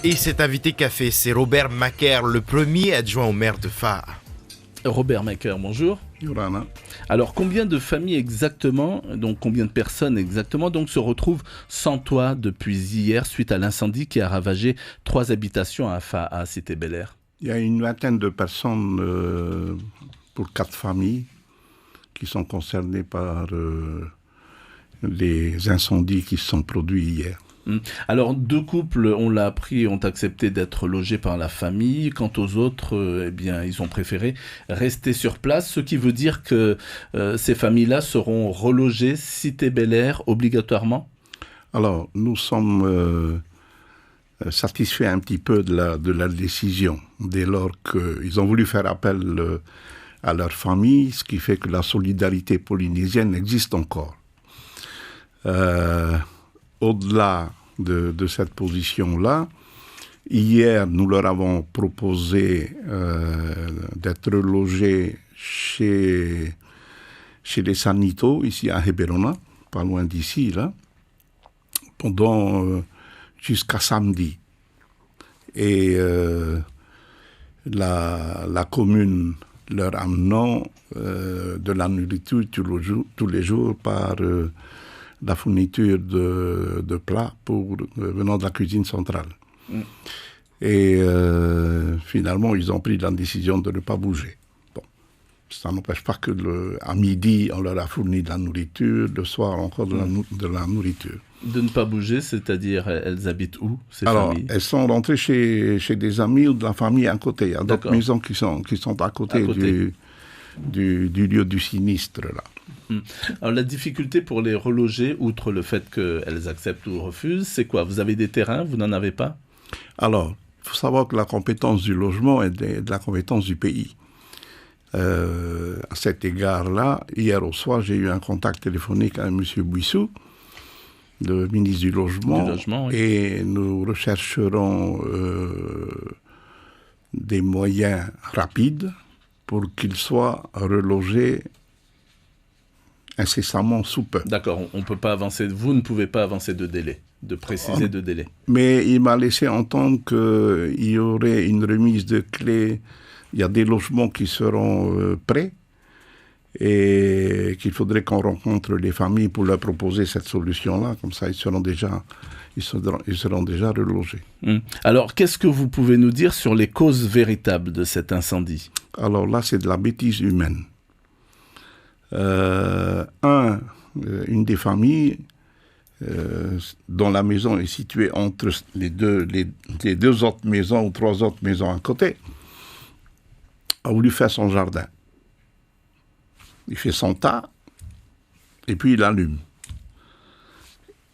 Et cet invité café, c'est Robert Macaire, le premier adjoint au maire de Faa. Robert Macaire, bonjour. Yorana. Alors, combien de familles exactement, donc combien de personnes exactement, donc se retrouvent sans toit depuis hier suite à l'incendie qui a ravagé 3 habitations à Faa, Cité Bel-Air? Il y a une vingtaine de personnes pour 4 familles qui sont concernées par les incendies qui se sont produits hier. Alors, 2 couples, on l'a appris, ont accepté d'être logés par la famille. Quant aux autres, eh bien, ils ont préféré rester sur place, ce qui veut dire que ces familles-là seront relogées Cité Bel-Air obligatoirement? Alors, nous sommes satisfaits un petit peu de la décision, dès lors qu'ils ont voulu faire appel à leur famille, ce qui fait que la solidarité polynésienne existe encore. Au-delà de cette position-là, hier, nous leur avons proposé d'être logés chez les Sanitos, ici à Heberona, pas loin d'ici, là, pendant jusqu'à samedi. Et la commune leur amenant de la nourriture tous les jours par la fourniture de plats venant de la cuisine centrale. Et finalement, ils ont pris la décision de ne pas bouger. Bon, ça n'empêche pas que à midi, on leur a fourni de la nourriture, le soir encore de la nourriture. De ne pas bouger, c'est-à-dire, elles habitent où, ces Alors, familles? elles sont rentrées chez des amis ou de la famille à côté. Il y a d'autres maisons qui sont à côté. Du lieu du sinistre, là. Alors, la difficulté pour les reloger, outre le fait qu'elles acceptent ou refusent, c'est quoi? Vous avez des terrains, vous n'en avez pas? Alors, il faut savoir que la compétence du logement est de la compétence du pays. À cet égard-là, hier au soir, j'ai eu un contact téléphonique avec M. Bouissou, le ministre du Logement, oui. Et nous rechercherons des moyens rapides pour qu'ils soient relogés incessamment sous peu. D'accord, on peut pas avancer, vous ne pouvez pas avancer de délai, de préciser de délai. Mais il m'a laissé entendre qu'il y aurait une remise de clés. Il y a des logements qui seront prêts et qu'il faudrait qu'on rencontre les familles pour leur proposer cette solution-là. Comme ça, ils seront déjà relogés. Alors, qu'est-ce que vous pouvez nous dire sur les causes véritables de cet incendie? Alors là, c'est de la bêtise humaine. Une des familles dont la maison est située entre les deux autres maisons ou 3 autres maisons à côté, a voulu faire son jardin. Il fait son tas et puis il allume.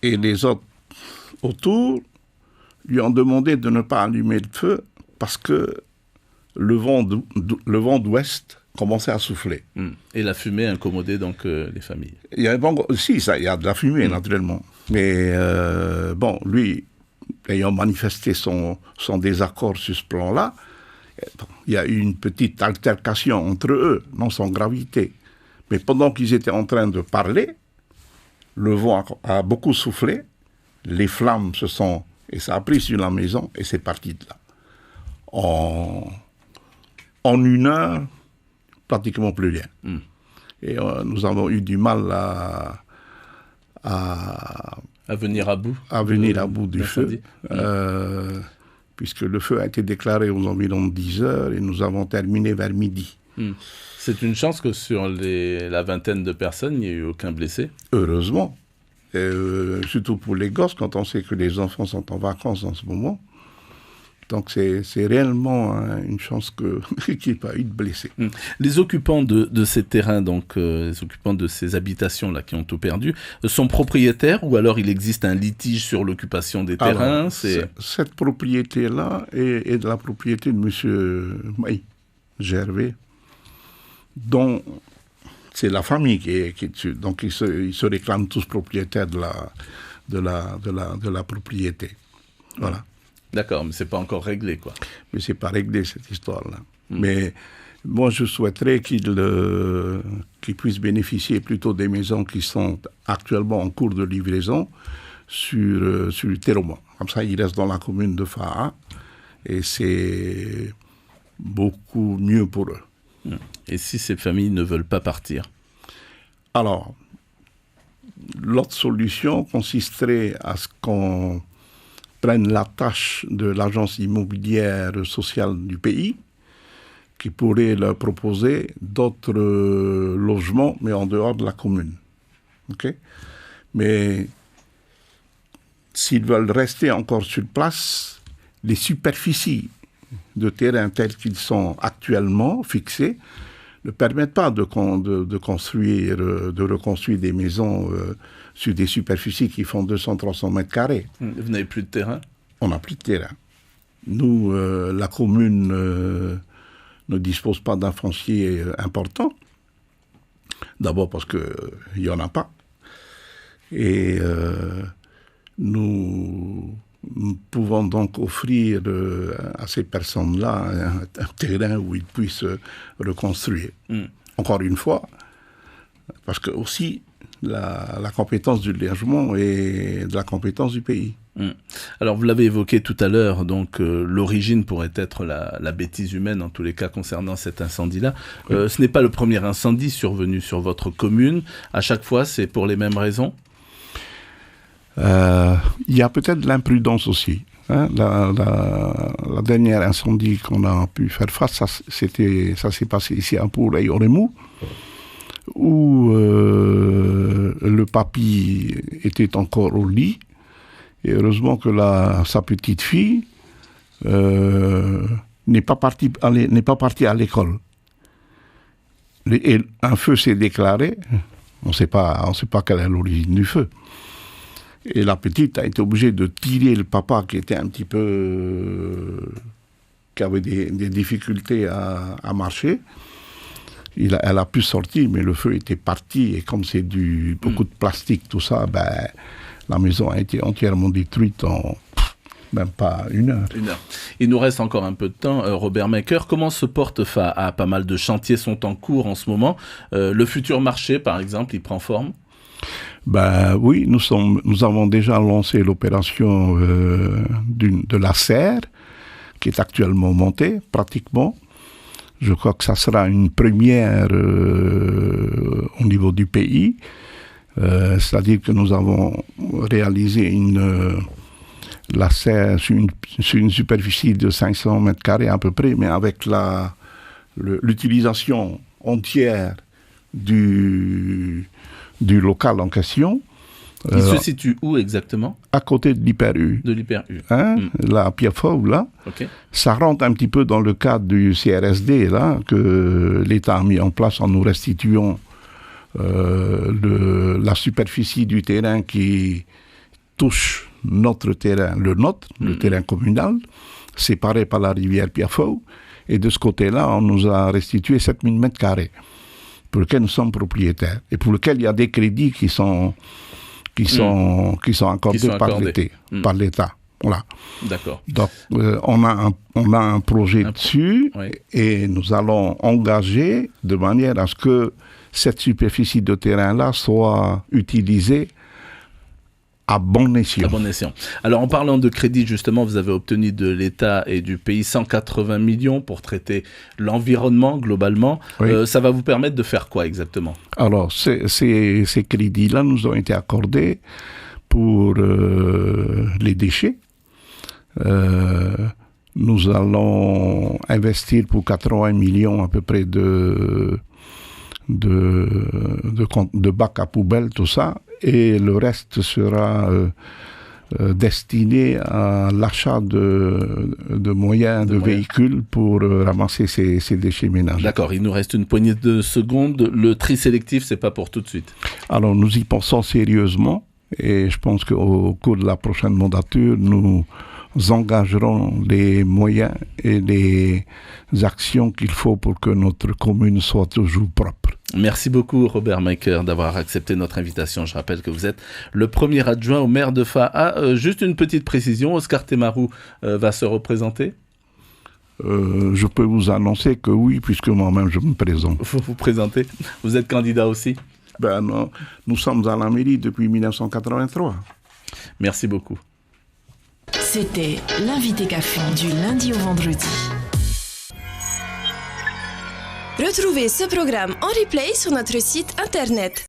Et les autres autour lui ont demandé de ne pas allumer le feu parce que le vent d'ouest commençait à souffler. Et la fumée incommodait donc les familles. Il y a de la fumée, naturellement. Mais lui, ayant manifesté son désaccord sur ce plan-là, il y a eu une petite altercation entre eux, non sans gravité. Mais pendant qu'ils étaient en train de parler, le vent a beaucoup soufflé, les flammes et ça a pris sur la maison, et c'est parti de là. En 1 heure, pratiquement plus rien. Et nous avons eu du mal à venir à bout. Du feu. Puisque le feu a été déclaré aux environs de 10 heures et nous avons terminé vers midi. C'est une chance que sur la vingtaine de personnes, il n'y ait eu aucun blessé. Heureusement. Surtout pour les gosses, quand on sait que les enfants sont en vacances en ce moment. Donc c'est réellement une chance qu'il n'y ait pas eu de blessés. Les occupants de ces terrains, donc les occupants de ces habitations-là qui ont tout perdu, sont propriétaires ou alors il existe un litige sur l'occupation des terrains? Cette propriété-là est de la propriété de M. Gervais, dont c'est la famille qui est dessus. Donc ils se réclament tous propriétaires de la propriété. Voilà. D'accord, mais c'est pas encore réglé, quoi. Mais c'est pas réglé, cette histoire-là. Mais moi, je souhaiterais qu'ils puissent bénéficier plutôt des maisons qui sont actuellement en cours de livraison sur le Téroman. Comme ça, il reste dans la commune de Fa'a et c'est beaucoup mieux pour eux. Et si ces familles ne veulent pas partir? Alors, l'autre solution consisterait à ce qu'on prenne la tâche de l'agence immobilière sociale du pays, qui pourrait leur proposer d'autres logements, mais en dehors de la commune. Okay? Mais s'ils veulent rester encore sur place, les superficies de terrain telles qu'ils sont actuellement fixées ne permettent pas de reconstruire des maisons sur des superficies qui font 200-300 mètres carrés. Vous n'avez plus de terrain? On n'a plus de terrain. Nous, la commune ne dispose pas d'un foncier important. D'abord parce qu'il n'y en a pas. Et nous pouvons donc offrir à ces personnes-là un terrain où ils puissent reconstruire. Encore une fois, parce que aussi la compétence du logement est de la compétence du pays. Alors vous l'avez évoqué tout à l'heure, donc l'origine pourrait être la bêtise humaine en tous les cas concernant cet incendie-là. Ce n'est pas le premier incendie survenu sur votre commune. À chaque fois, c'est pour les mêmes raisons? Il y a peut-être de l'imprudence aussi. Hein. La dernière incendie qu'on a pu faire face, ça s'est passé ici à Pour et Oremou, où le papy était encore au lit. Et heureusement que sa petite fille n'est pas partie à l'école. Et un feu s'est déclaré. On ne sait pas quelle est l'origine du feu. Et la petite a été obligée de tirer le papa qui était un petit peu... qui avait des difficultés à marcher. Elle a pu sortir, mais le feu était parti. Et comme c'est beaucoup de plastique, tout ça, la maison a été entièrement détruite en même pas une heure. Il nous reste encore un peu de temps. Robert Maker, comment se porte Fa'a? Pas mal de chantiers sont en cours en ce moment. Le futur marché, par exemple, il prend forme? Oui, nous avons déjà lancé l'opération de la serre, qui est actuellement montée, pratiquement. Je crois que ça sera une première au niveau du pays. C'est-à-dire que nous avons réalisé la serre sur une superficie de 500 mètres carrés à peu près, mais avec l'utilisation entière du local en question. Il se situe où exactement? À côté de l'Hyper-U. De l'Hyper-U. Là, à Piafou, là. Okay. Ça rentre un petit peu dans le cadre du CRSD, là, que l'État a mis en place en nous restituant la superficie du terrain qui touche notre terrain, le terrain communal, séparé par la rivière Piafou. Et de ce côté-là, on nous a restitué 7000 mètres carrés, pour lesquels nous sommes propriétaires, et pour lesquels il y a des crédits qui sont accordés par l'État. Voilà. D'accord. Donc, on a un projet dessus, oui. Et nous allons engager de manière à ce que cette superficie de terrain-là soit utilisée à bon escient. À bon escient. Alors, en parlant de crédit, justement, vous avez obtenu de l'État et du pays 180 millions pour traiter l'environnement globalement. Oui. Ça va vous permettre de faire quoi exactement? Alors, ces crédits-là nous ont été accordés pour les déchets. Nous allons investir pour 80 millions à peu près de bacs à poubelle, tout ça, et le reste sera destiné à l'achat de moyens, de véhicules pour ramasser ces déchets ménagers. D'accord, il nous reste une poignée de secondes. Le tri sélectif, c'est pas pour tout de suite? Alors, nous y pensons sérieusement, et je pense qu'au cours de la prochaine mandature, nous engagerons les moyens et les actions qu'il faut pour que notre commune soit toujours propre. Merci beaucoup Robert Maker d'avoir accepté notre invitation. Je rappelle que vous êtes le premier adjoint au maire de Fa'a. Juste une petite précision, Oscar Temaru va se représenter? Je peux vous annoncer que oui, puisque moi-même je me présente. Vous vous présentez? Vous êtes candidat aussi? Non, nous sommes à la mairie depuis 1983. Merci beaucoup. C'était l'invité café du lundi au vendredi. Retrouvez ce programme en replay sur notre site internet